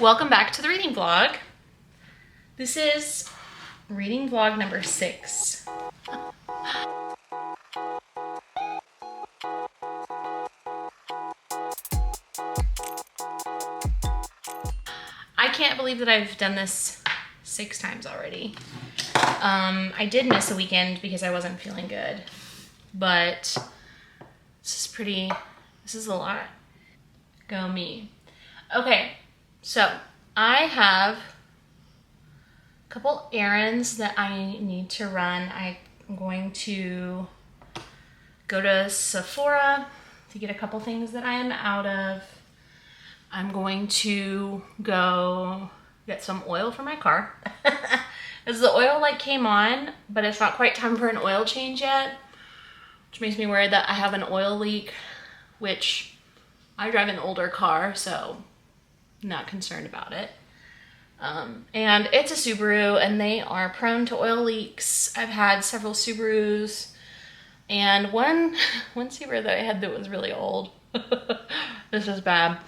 Welcome back to the reading vlog. This is reading vlog number 6. I can't believe that I've done this 6 times already. I did miss a weekend because I wasn't feeling good, but this is a lot. Go me. Okay, so I have a couple errands that I need to run. I'm going to go to Sephora to get a couple things that I am out of. I'm going to go get some oil for my car. Because the oil light came on, but it's not quite time for an oil change yet, which makes me worried that I have an oil leak, which I drive an older car, so not concerned about it. And it's a Subaru, and they are prone to oil leaks. I've had several Subarus, and one Subaru that I had that was really old. This is bad.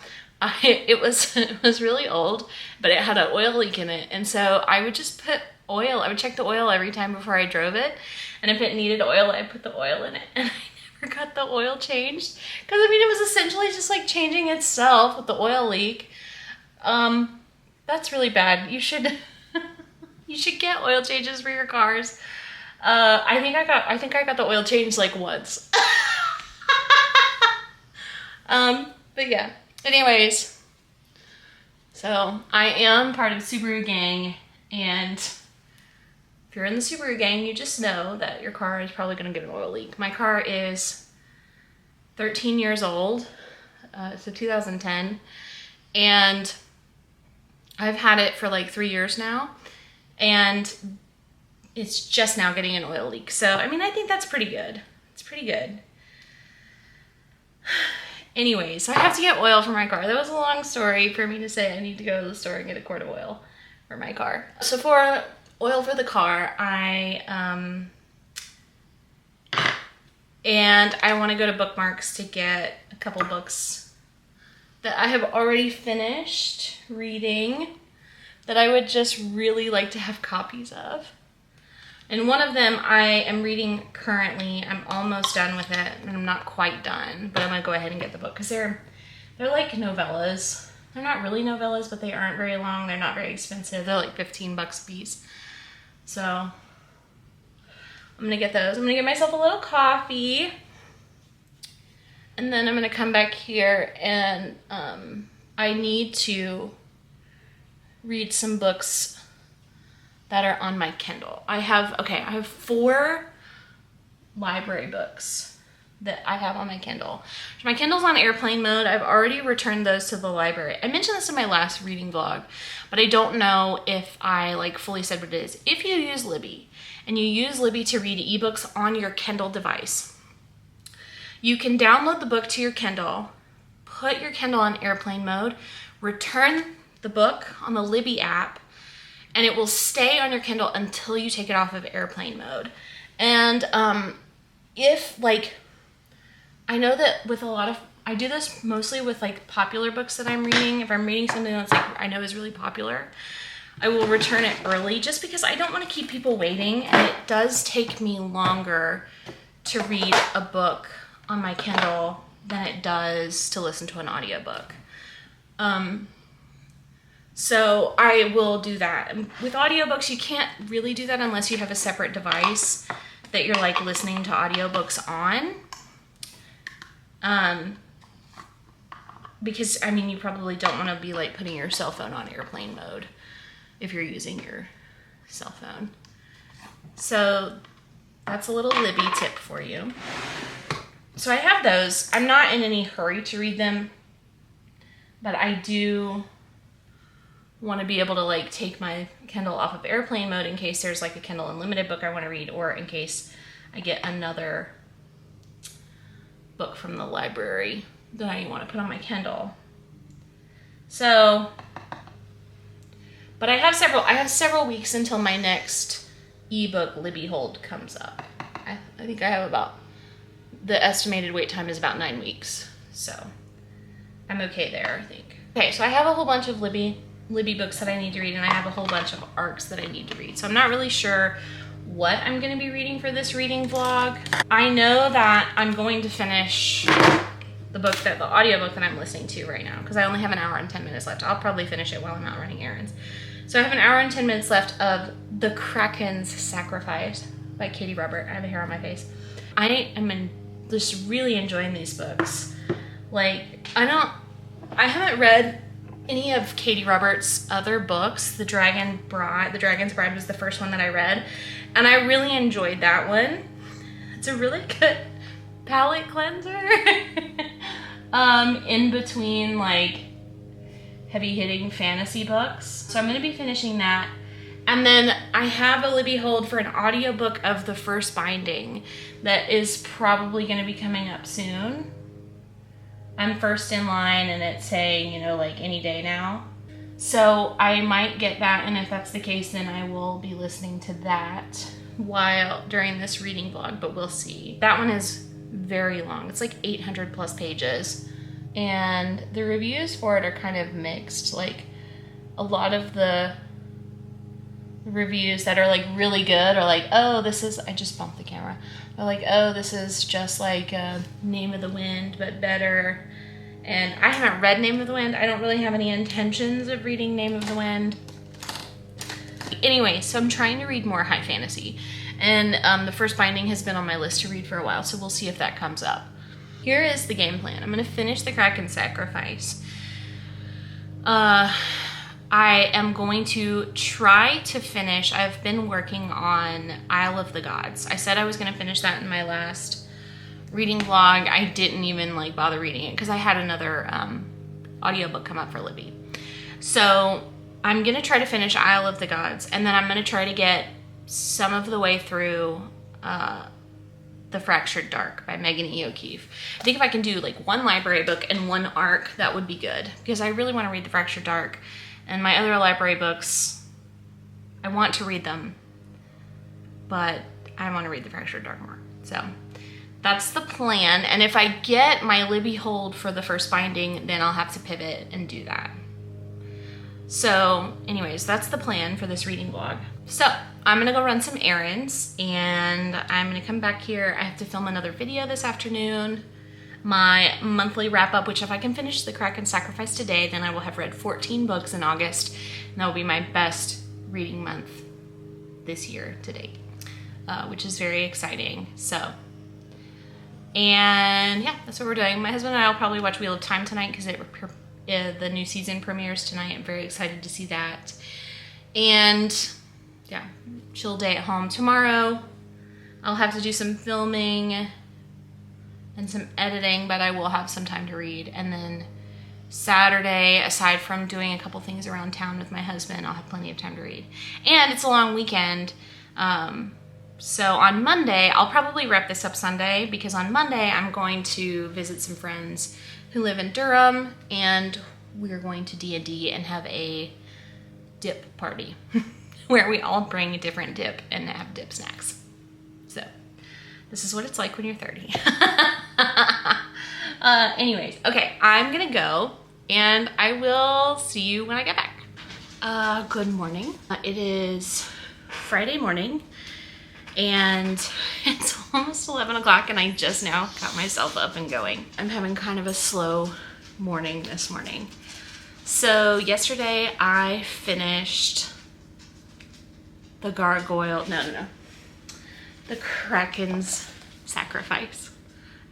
It was really old, but it had an oil leak in it, and so I would just put oil. I would check the oil every time before I drove it, and if it needed oil, I'd put the oil in it, and I never got the oil changed, because I mean, it was essentially just like changing itself with the oil leak. That's really bad. You should get oil changes for your cars. I think I got the oil changed like once. But yeah. Anyways, so I am part of the Subaru gang, and if you're in the Subaru gang, you just know that your car is probably going to get an oil leak. My car is 13 years old. It's a 2010, and I've had it for like 3 years now, and it's just now getting an oil leak. So, I mean, I think that's pretty good. It's pretty good. Anyways, so I have to get oil for my car. That was a long story for me to say I need to go to the store and get a quart of oil for my car. So for oil for the car, and I want to go to Bookmarks to get a couple books that I have already finished reading that I would just really like to have copies of. And one of them I am reading currently. I'm almost done with it, and I'm not quite done, but I'm gonna go ahead and get the book because they're like novellas. They're not really novellas, but they aren't very long. They're not very expensive. They're like $15 a piece. So I'm gonna get those. I'm gonna get myself a little coffee, and then I'm gonna come back here and I need to read some books that are on my Kindle. I have 4 library books that I have on my Kindle. My Kindle's on airplane mode. I've already returned those to the library. I mentioned this in my last reading vlog, but I don't know if I like fully said what it is. If you use Libby, and you use Libby to read ebooks on your Kindle device, you can download the book to your Kindle, put your Kindle on airplane mode, return the book on the Libby app, and it will stay on your Kindle until you take it off of airplane mode. And if like, I know that with I do this mostly with like popular books that I'm reading. If I'm reading something that's like I know is really popular, I will return it early just because I don't want to keep people waiting, and it does take me longer to read a book on my Kindle than it does to listen to an audiobook. So I will do that. With audiobooks, you can't really do that unless you have a separate device that you're like listening to audiobooks on. Because I mean, you probably don't want to be like putting your cell phone on airplane mode if you're using your cell phone. So that's a little Libby tip for you. So I have those. I'm not in any hurry to read them, but I do want to be able to like take my Kindle off of airplane mode in case there's like a Kindle Unlimited book I want to read, or in case I get another book from the library that I want to put on my Kindle. So, but I have several weeks until my next ebook Libby hold comes up. I think I have about, the estimated wait time is about 9 weeks. So I'm okay there, I think. Okay, so I have a whole bunch of Libby Libby books that I need to read, and I have a whole bunch of arcs that I need to read. So I'm not really sure what I'm going to be reading for this reading vlog. I know that I'm going to finish the audiobook that I'm listening to right now, because I only have an hour and 10 minutes left. I'll probably finish it while I'm out running errands. So I have an hour and 10 minutes left of The Krakens Sacrifice by Katee Robert. I have a hair on my face. I am just really enjoying these books. Like, I haven't read any of Katee Robert's other books. The Dragon's Bride was the first one that I read, and I really enjoyed that one. It's a really good palate cleanser. In between like heavy-hitting fantasy books. So I'm going to be finishing that. And then I have a Libby hold for an audiobook of the first binding that is probably going to be coming up soon. I'm first in line, and it's saying, you know, like any day now. So I might get that, and if that's the case, then I will be listening to that during this reading vlog, but we'll see. That one is very long. It's like 800 plus pages, and the reviews for it are kind of mixed. Like, a lot of the reviews that are like really good are like, oh, I just bumped the camera. They're like, oh, this is just like Name of the Wind, but better. And I haven't read Name of the Wind. I don't really have any intentions of reading Name of the Wind. Anyway, so I'm trying to read more high fantasy. And the first binding has been on my list to read for a while, so we'll see if that comes up. Here is the game plan. I'm going to finish The Krakens Sacrifice. I am going to try to finish. I've been working on Isle of the Gods. I said I was going to finish that in my last reading vlog. I didn't even like bother reading it because I had another audiobook come up for Libby. So I'm going to try to finish Isle of the Gods, and then I'm going to try to get some of the way through The Fractured Dark by Megan E. O'Keefe. I think if I can do like one library book and one arc, that would be good, because I really want to read The Fractured Dark. And my other library books, I want to read them, but I want to read The Fractured Dark more. So that's the plan. And if I get my Libby hold for the first binding, then I'll have to pivot and do that. So anyways, that's the plan for this reading vlog. So I'm gonna go run some errands, and I'm gonna come back here. I have to film another video this afternoon. My monthly wrap up, which if I can finish The Krakens Sacrifice today, then I will have read 14 books in August, and that will be my best reading month this year to date, which is very exciting. So, and yeah, that's what we're doing. My husband and I will probably watch Wheel of Time tonight because the new season premieres tonight. I'm very excited to see that. And yeah, chill day at home. Tomorrow, I'll have to do some filming and some editing, but I will have some time to read. And then Saturday, aside from doing a couple things around town with my husband, I'll have plenty of time to read. And it's a long weekend. So on Monday, I'll probably wrap this up Sunday, because on Monday I'm going to visit some friends who live in Durham, and we're going to D&D and have a dip party where we all bring a different dip and have dip snacks. So this is what it's like when you're 30. Anyways, okay, I'm gonna go, and I will see you when I get back. Good morning. It is Friday morning, and it's almost 11 o'clock, and I just now got myself up and going. I'm having kind of a slow morning this morning. So yesterday I finished the Krakens Sacrifice.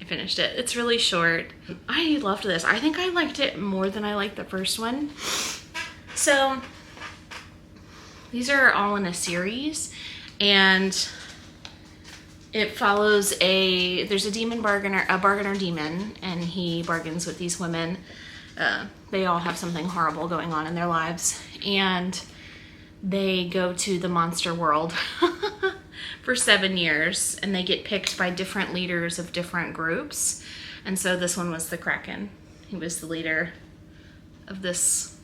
I finished it. It's really short. I loved this. I think I liked it more than I liked the first one. So these are all in a series, and it follows there's a bargainer demon, and he bargains with these women. They all have something horrible going on in their lives, and they go to the monster world for 7 years, and they get picked by different leaders of different groups. And so this one was the Kraken. He was the leader of this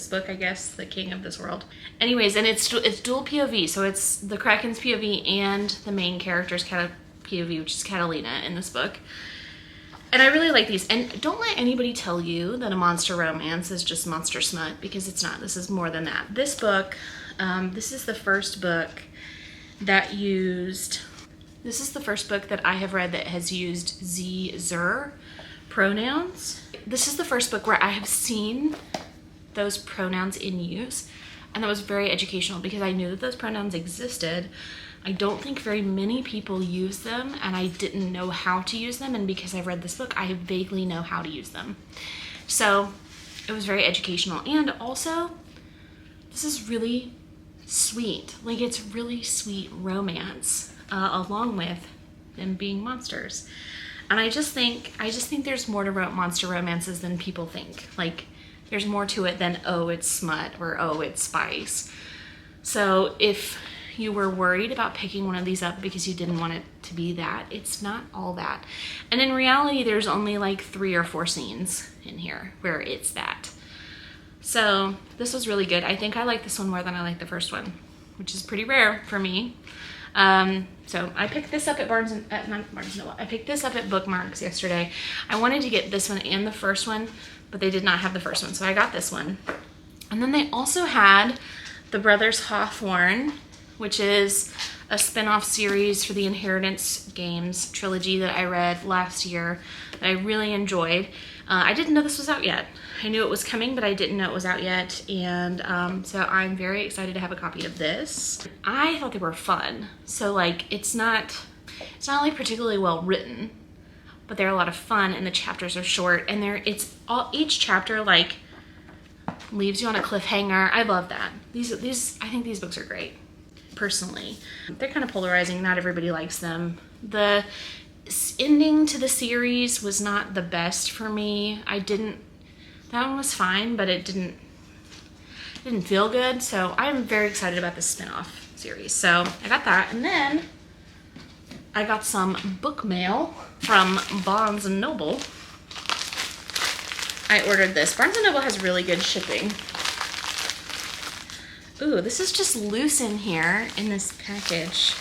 book, I guess, the king of this world. Anyways, and it's dual POV, so it's the Kraken's POV and the main character's POV, which is Catalina in this book. And I really like these. And don't let anybody tell you that a monster romance is just monster smut, because it's not. This is more than that. This book, this is the first book that used, this is the first book that I have read that has used ze pronouns. This is the first book where I have seen those pronouns in use. And that was very educational because I knew that those pronouns existed. I don't think very many people use them, and I didn't know how to use them, and because I've read this book, I vaguely know how to use them. So it was very educational, and also this is really sweet. Like, it's really sweet romance, along with them being monsters. And I just think there's more to monster romances than people think. Like, there's more to it than, oh, it's smut, or oh, it's spice. So if you were worried about picking one of these up because you didn't want it to be that, it's not all that. And in reality, there's only like 3 or 4 scenes in here where it's that. So this was really good. I think I like this one more than I like the first one, which is pretty rare for me. So I picked this up at not Barnes & Noble. I picked this up at Bookmarks yesterday. I wanted to get this one and the first one, but they did not have the first one, so I got this one. And then they also had The Brothers Hawthorne, which is a spin-off series for the Inheritance Games trilogy that I read last year that I really enjoyed. I didn't know this was out yet. I knew it was coming, but I didn't know it was out yet. And so I'm very excited to have a copy of this. I thought they were fun. So like, it's not like particularly well written, but they're a lot of fun, and the chapters are short, and each chapter like leaves you on a cliffhanger. I love that. I think these books are great. Personally, they're kind of polarizing. Not everybody likes them. The ending to the series was not the best for me. That one was fine, but it didn't feel good. So I'm very excited about this spin-off series. So I got that, and then I got some book mail from Barnes & Noble. I ordered this. Barnes & Noble has really good shipping. Ooh, this is just loose in here in this package.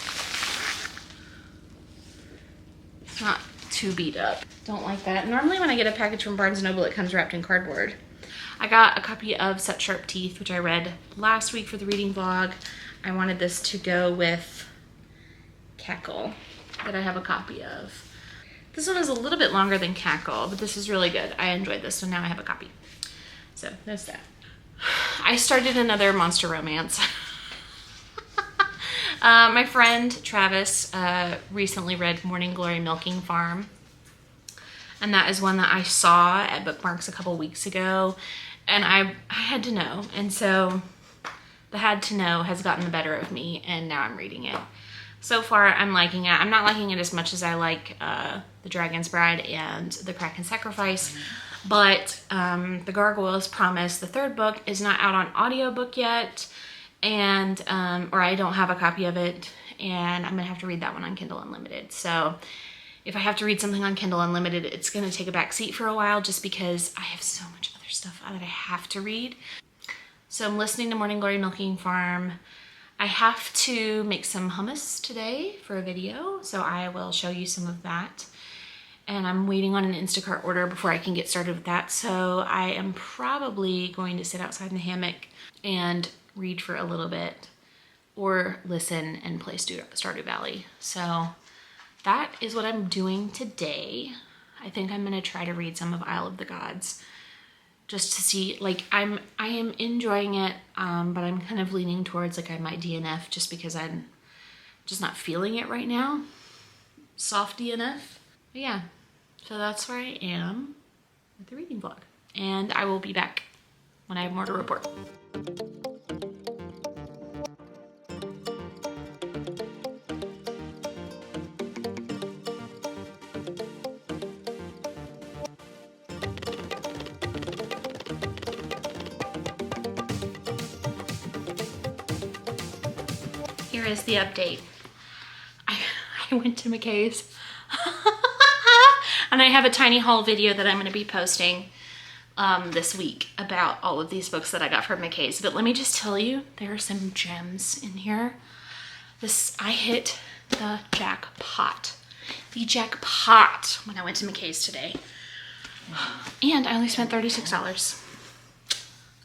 It's not too beat up. Don't like that. Normally when I get a package from Barnes & Noble, it comes wrapped in cardboard. I got a copy of Such Sharp Teeth, which I read last week for the reading vlog. I wanted this to go with Cackle, that I have a copy of. This one is a little bit longer than Cackle, but this is really good. I enjoyed this, so now I have a copy. So there's that. I started another monster romance. My friend Travis recently read Morning Glory Milking Farm, and that is one that I saw at Bookmarks a couple weeks ago, and I had to know, and so the had to know has gotten the better of me, and now I'm reading it. So far, I'm liking it. I'm not liking it as much as I like The Dragon's Bride and The Krakens Sacrifice, but The Gargoyle's Promise, the 3rd book, is not out on audiobook yet, and or I don't have a copy of it, and I'm gonna have to read that one on Kindle Unlimited. So if I have to read something on Kindle Unlimited, it's gonna take a back seat for a while, just because I have so much other stuff that I have to read. So I'm listening to Morning Glory Milking Farm. I have to make some hummus today for a video, so I will show you some of that. And I'm waiting on an Instacart order before I can get started with that. So I am probably going to sit outside in the hammock and read for a little bit, or listen and play Stardew Valley. So that is what I'm doing today. I think I'm gonna try to read some of Isle of the Gods, just to see, like, I am enjoying it, but I'm kind of leaning towards, like, I might DNF just because I'm just not feeling it right now. Soft DNF. But yeah, so that's where I am with the reading vlog. And I will be back when I have more to report. Here is the update. I went to McKay's and I have a tiny haul video that I'm going to be posting this week about all of these books that I got from McKay's. But let me just tell you, there are some gems in here. I hit the jackpot. the jackpot when I went to McKay's today. And I only spent $36.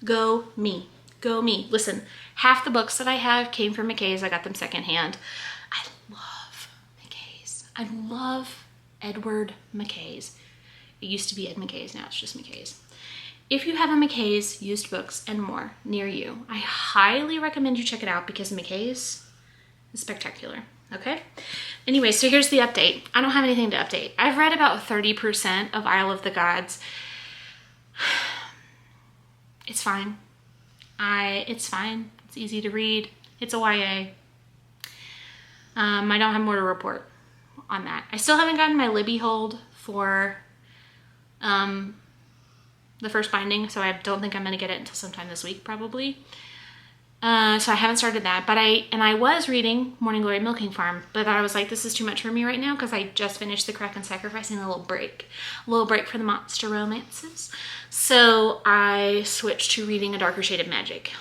Go me. Go me. Listen, half the books that I have came from McKay's. I got them secondhand. I love McKay's. I love Edward McKay's. It used to be Ed McKay's, now it's just McKay's. If you have a McKay's used books and more near you, I highly recommend you check it out because McKay's is spectacular. Okay? Anyway, so here's the update. I don't have anything to update. I've read about 30% of Isle of the Gods. It's fine. It's fine. It's easy to read. It's a YA. I don't have more to report on that. I still haven't gotten my Libby hold for the first binding, so I don't think I'm going to get it until sometime this week, probably. So I haven't started that, but I was reading Morning Glory Milking Farm, but I was like, this is too much for me right now because I just finished the Krakens sacrificing a little break for the monster romances. So I switched to reading A Darker Shade of Magic.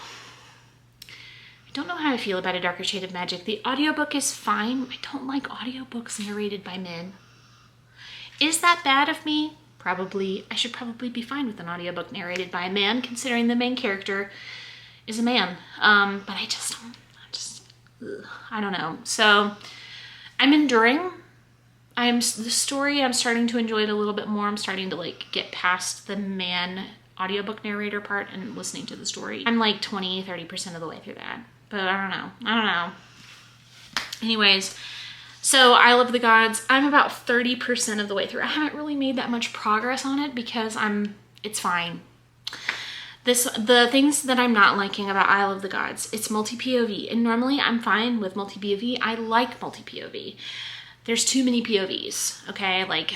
I don't know how I feel about A Darker Shade of Magic. The audiobook is fine. I don't like audiobooks narrated by men. Is that bad of me? Probably. I should probably be fine with an audiobook narrated by a man, considering the main character is a man. But I don't know. So I'm enduring. The story, I'm starting to enjoy it a little bit more. I'm starting to like get past the man audiobook narrator part and listening to the story. I'm like 20-30% of the way through that. But I don't know. Anyways, so Isle of the Gods, I'm about 30% of the way through. I haven't really made that much progress on it because it's fine. The things that I'm not liking about Isle of the Gods, it's multi-POV. And normally I'm fine with multi-POV. I like multi-POV. There's too many POVs, okay? Like,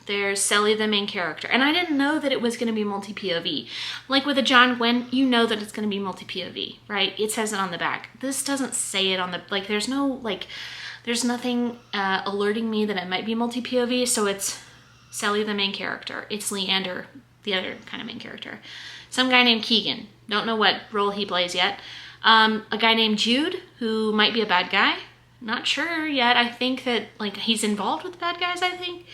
there's Sally, the main character. And I didn't know that it was going to be multi-POV. Like with a John Gwen, you know that it's going to be multi-POV, right? It says it on the back. This doesn't say it on the, like, there's nothing alerting me that it might be multi-POV, so it's Sally, the main character. It's Leander, the other kind of main character. Some guy named Keegan. Don't know what role he plays yet. A guy named Jude, who might be a bad guy. Not sure yet. I think that, like, he's involved with the bad guys, I think.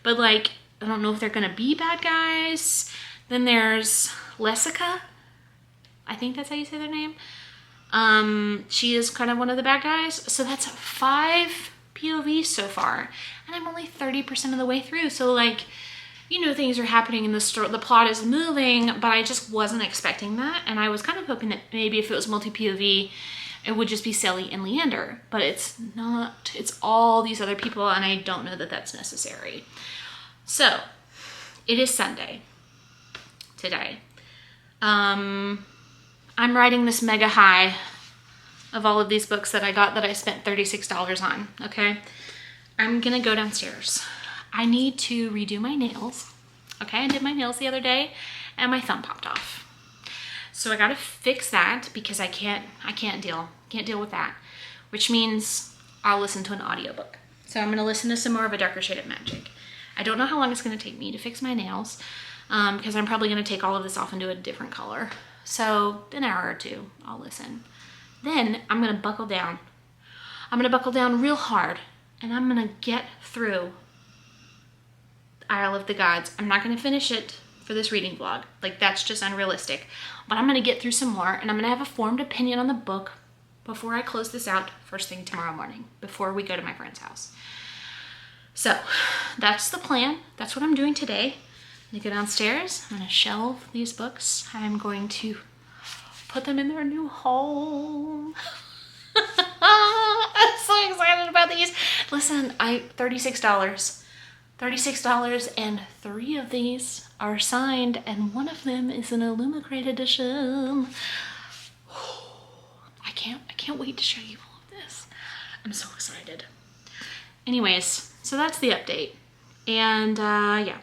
But, like, I don't know if they're gonna be bad guys. Then there's Lessica. I think that's how you say their name. She is kind of one of the bad guys. So that's 5 POVs so far. And I'm only 30% of the way through. So, like, you know, things are happening in the story. The plot is moving, but I just wasn't expecting that. And I was kind of hoping that maybe if it was multi-POV, it would just be Sally and Leander. But it's not. It's all these other people, and I don't know that that's necessary. So, it is Sunday today. I'm riding this mega high of all of these books that I got that I spent $36 on, okay? I'm gonna go downstairs. I need to redo my nails, okay? I did my nails the other day, and my thumb popped off. So I gotta fix that because I can't deal with that, which means I'll listen to an audiobook. So I'm gonna listen to some more of A Darker Shade of Magic. I don't know how long it's gonna take me to fix my nails, because I'm probably gonna take all of this off and do a different color. So an hour or two, I'll listen. Then I'm gonna buckle down. I'm gonna buckle down real hard, and I'm gonna get through Isle of the Gods. I'm not gonna finish it for this reading vlog. Like, that's just unrealistic. But I'm gonna get through some more, and I'm gonna have a formed opinion on the book before I close this out first thing tomorrow morning, before we go to my friend's house. So, that's the plan. That's what I'm doing today. I'm gonna go downstairs. I'm gonna shelve these books. I'm going to put them in their new home. I'm so excited about these. Listen, $36. $36, and 3 of these are signed, and 1 of them is an Illumicrate edition. I can't wait to show you all of this. I'm so excited. Anyways, so that's the update. And yeah,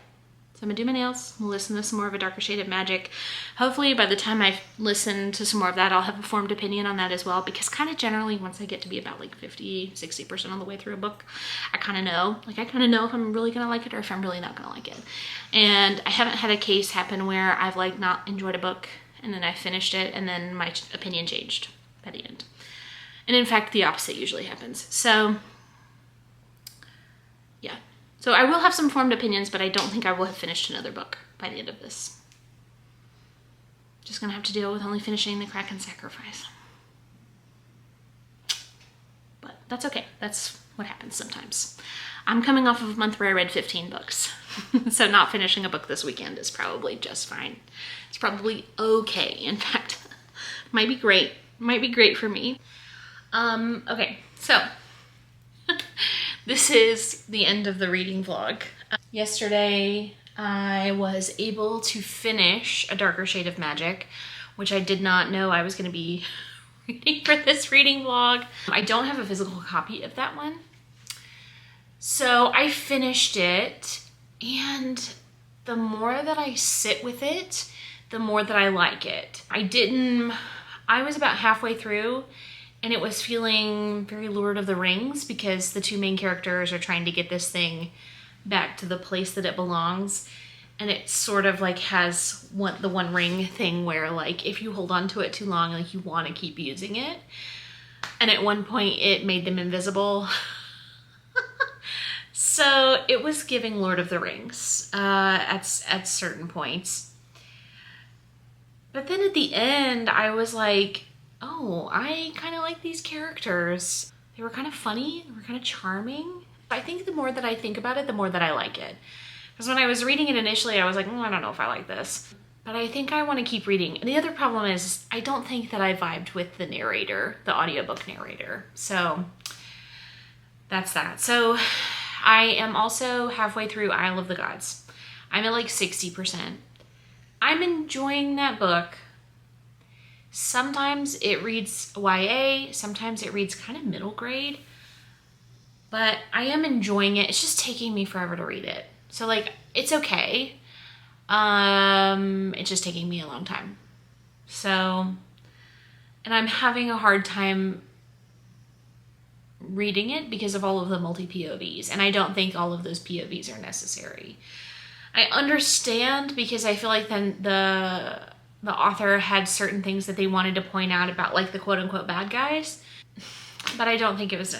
so I'm gonna do my nails. We'll listen to some more of A Darker Shade of Magic. Hopefully by the time I listen to some more of that, I'll have a formed opinion on that as well, because kind of generally once I get to be about like 50-60% of the way through a book, I kind of know. Like, I kind of know if I'm really gonna like it or if I'm really not gonna like it. And I haven't had a case happen where I've like not enjoyed a book and then I finished it and then my opinion changed by the end. And in fact, the opposite usually happens. So yeah, So I will have some formed opinions, but I don't think I will have finished another book by the end of this. Just gonna have to deal with only finishing the Kraken sacrifice. But that's okay. That's what happens sometimes. I'm coming off of a month where I read 15 books. So not finishing a book this weekend is probably just fine. It's probably okay. In fact, might be great. Might be great for me. Okay, so this is the end of the reading vlog. Yesterday, I was able to finish A Darker Shade of Magic, which I did not know I was going to be reading for this reading vlog. I don't have a physical copy of that one. So I finished it, and the more that I sit with it, the more that I like it. I was about halfway through, and it was feeling very Lord of the Rings because the two main characters are trying to get this thing back to the place that it belongs. And it sort of like has the one ring thing where like if you hold on to it too long, like you want to keep using it. And at one point it made them invisible. So it was giving Lord of the Rings at certain points. But then at the end I was like, oh, I kind of like these characters. They were kind of funny, they were kind of charming. I think the more that I think about it, the more that I like it. Because when I was reading it initially, I was like, I don't know if I like this. But I think I want to keep reading. And the other problem is, I don't think that I vibed with the narrator, the audiobook narrator. So that's that. So I am also halfway through Isle of the Gods. I'm at like 60%. I'm enjoying that book. Sometimes it reads YA, sometimes it reads kind of middle grade. But I am enjoying it. It's just taking me forever to read it. So like, it's okay. It's just taking me a long time. So, and I'm having a hard time reading it because of all of the multi-POVs. And I don't think all of those POVs are necessary. I understand because I feel like then the author had certain things that they wanted to point out about like the quote unquote bad guys. But I don't think it was necessary.